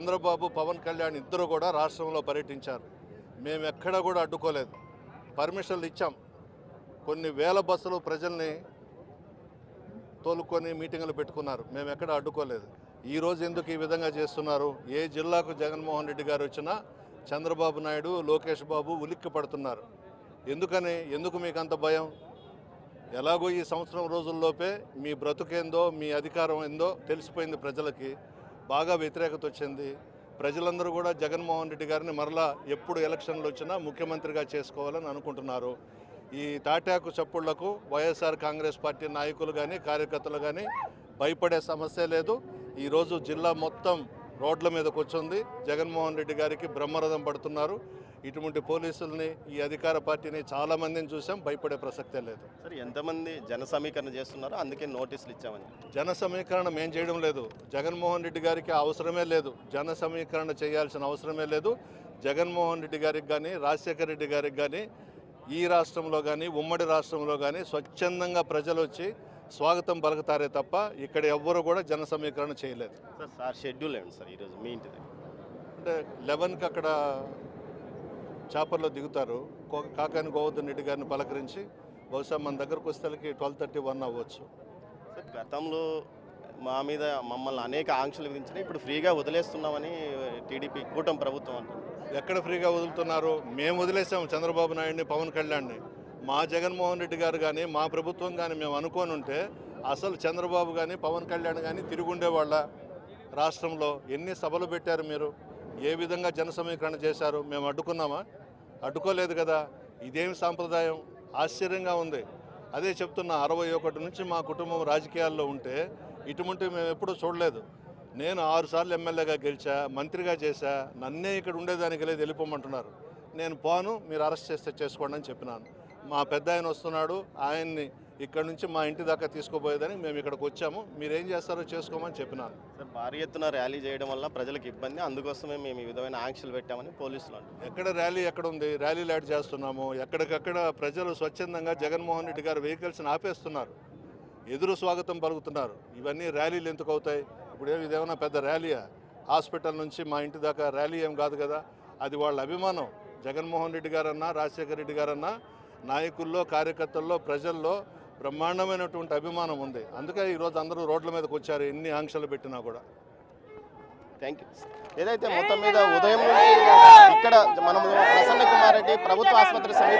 చంద్రబాబు పవన్ కళ్యాణ్ ఇద్దరు కూడా రాష్ట్రంలో పర్యటించారు. మేము ఎక్కడా కూడా అడ్డుకోలేదు. పర్మిషన్లు ఇచ్చాం. కొన్ని వేల బస్సులు ప్రజల్ని తోలుకొని మీటింగులు పెట్టుకున్నారు. మేము ఎక్కడ అడ్డుకోలేదు. ఈరోజు ఎందుకు ఈ విధంగా చేస్తున్నారు? ఏ జిల్లాకు జగన్మోహన్ రెడ్డి గారు వచ్చినా చంద్రబాబు నాయుడు, లోకేష్ బాబు ఉలిక్కి పడుతున్నారు. ఎందుకు మీకు అంత భయం? ఎలాగో ఈ సంవత్సరం రోజుల్లోపే మీ బ్రతుకేందో, మీ అధికారం ఏందో తెలిసిపోయింది. ప్రజలకి బాగా వ్యతిరేకత వచ్చింది. ప్రజలందరూ కూడా జగన్మోహన్ రెడ్డి గారిని మరలా ఎప్పుడు ఎలక్షన్లు వచ్చినా ముఖ్యమంత్రిగా చేసుకోవాలని అనుకుంటున్నారు. ఈ తాటాకు చప్పుళ్లకు వైఎస్ఆర్ కాంగ్రెస్ పార్టీ నాయకులు కానీ కార్యకర్తలు కానీ భయపడే సమస్య లేదు. ఈరోజు జిల్లా మొత్తం రోడ్ల మీదకి వచ్చింది. జగన్మోహన్ రెడ్డి గారికి బ్రహ్మరథం పడుతున్నారు. ఇటువంటి పోలీసుల్ని, ఈ అధికార పార్టీని చాలామందిని చూసాం. భయపడే ప్రసక్తే లేదు. సార్, ఎంతమంది జన సమీకరణ చేస్తున్నారో అందుకే నోటీసులు ఇచ్చామని. జన సమీకరణ మేం చేయడం లేదు. జగన్మోహన్ రెడ్డి గారికి అవసరమే లేదు. జన సమీకరణ చేయాల్సిన అవసరమే లేదు. జగన్మోహన్ రెడ్డి గారికి కానీ, రాజశేఖర రెడ్డి గారికి కానీ, ఈ రాష్ట్రంలో కానీ, ఉమ్మడి రాష్ట్రంలో కానీ స్వచ్ఛందంగా ప్రజలు వచ్చి స్వాగతం పలుకుతారే తప్ప ఇక్కడ ఎవ్వరూ కూడా జన సమీకరణ చేయలేదు. సార్ షెడ్యూల్ ఏంటి సార్ ఈరోజు మీ ఇంటిది? అంటే 11కి అక్కడ చాపర్లో దిగుతారు. కాకాని గోవర్ధన్ రెడ్డి గారిని పలకరించి బహుశా మన దగ్గరకు వస్తేకి 12:31 అవ్వచ్చు. సార్, గతంలో మా మీద మమ్మల్ని అనేక ఆంక్షలు విధించినా ఇప్పుడు ఫ్రీగా వదిలేస్తున్నామని టీడీపీ కూటమి ప్రభుత్వం అంటుంది. ఎక్కడ ఫ్రీగా వదులుతున్నారు? మేము వదిలేసాము చంద్రబాబు నాయుడిని, పవన్ కళ్యాణ్ని. మా జగన్మోహన్ రెడ్డి గారు కానీ, మా ప్రభుత్వం కానీ మేము అనుకోని ఉంటే అసలు చంద్రబాబు కానీ, పవన్ కళ్యాణ్ కానీ తిరుగుండేవాళ్ళ? రాష్ట్రంలో ఎన్ని సభలు పెట్టారు మీరు? ఏ విధంగా జన సమీకరణ చేశారు? మేము అడ్డుకున్నామా? అడ్డుకోలేదు కదా. ఇదేమి సాంప్రదాయం? ఆశ్చర్యంగా ఉంది. అదే చెప్తున్నా, 61 నుంచి మా కుటుంబం రాజకీయాల్లో ఉంటే ఇటువంటి మేము ఎప్పుడూ చూడలేదు. నేను 6 సార్లు ఎమ్మెల్యేగా గెలిచా, మంత్రిగా చేశా. నన్నే ఇక్కడ ఉండేదానికి లేదు, వెళ్ళిపోమంటున్నారు. నేను పోను, మీరు అరెస్ట్ చేస్తే చేసుకోండి అని చెప్పినాను. మా పెద్ద ఆయన వస్తున్నాడు, ఆయన్ని ఇక్కడ నుంచి మా ఇంటి దాకా తీసుకుపోయేదని మేము ఇక్కడికి వచ్చాము. మీరేం చేస్తారో చేసుకోమని చెప్పినాను. సార్, భారీ ఎత్తున ర్యాలీ చేయడం వల్ల ప్రజలకు ఇబ్బంది, అందుకోసమే మేము ఈ విధమైన ఆంక్షలు పెట్టామని పోలీసులు అంటారు. ఎక్కడ ర్యాలీ ఎక్కడుంది? ర్యాలీలు యాడ్ చేస్తున్నాము. ఎక్కడికక్కడ ప్రజలు స్వచ్ఛందంగా జగన్మోహన్ రెడ్డి గారు వెహికల్స్ని ఆపేస్తున్నారు, ఎదురు స్వాగతం పలుకుతున్నారు. ఇవన్నీ ర్యాలీలు ఎందుకు అవుతాయి? ఇప్పుడు ఇదేమన్నా పెద్ద ర్యాలీయా? హాస్పిటల్ నుంచి మా ఇంటి దాకా ర్యాలీ ఏం కాదు కదా. అది వాళ్ళ అభిమానం. జగన్మోహన్ రెడ్డి గారన్నా, రాజశేఖర రెడ్డి గారన్నా నాయకుల్లో, కార్యకర్తల్లో, ప్రజల్లో బ్రహ్మాండమైనటువంటి అభిమానం ఉంది. అందుకే ఈరోజు అందరూ రోడ్ల మీదకి వచ్చారు, ఎన్ని ఆంక్షలు పెట్టినా కూడా. Thank you. ఏదైతే మొత్తం మీద ఉదయం నుంచి ఇక్కడ మనము ప్రసన్న కుమార్ రెడ్డి ప్రభుత్వ ఆసుపత్రి సమీప